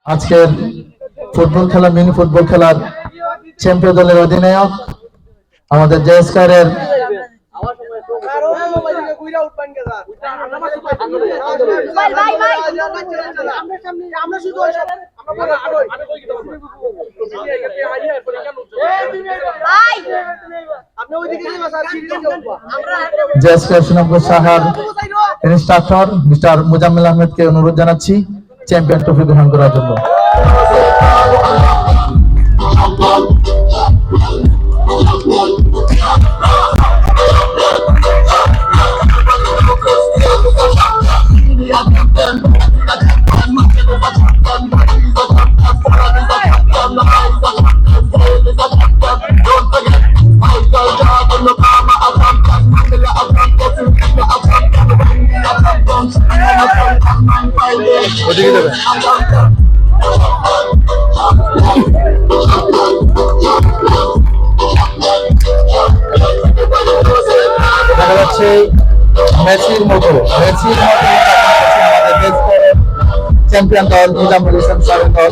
আজকের ফুটবল খেলা mini football খেলার চ্যাম্পিয়ন দলের অধিনায়ক আমাদের জেএসকারের জেএসকার সুনামগঞ্জ সাহার ইনস্ট্রাক্টর মিস্টার মুজাম্মেল আহমেদকে অনুরোধ জানাচ্ছি চ্যাম্পিয়ন ট্রফি গ্রহণ করার জন্য। দেখা যাচ্ছে মেসির মতো চ্যাম্পিয়ন দল নিজামুল ইসলাম স্যারের দল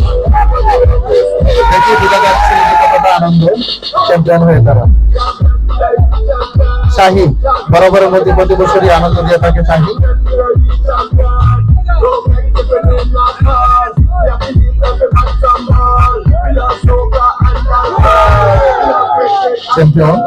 দেখে বোঝা যাচ্ছে যে কতটা আনন্দ চ্যাম্পিয়ন হয়ে তারা। শাহী বরাবরের মধ্যে প্রতি বছরই আনন্দ দিয়ে থাকে শাহী। চ্যাম্পিয়ন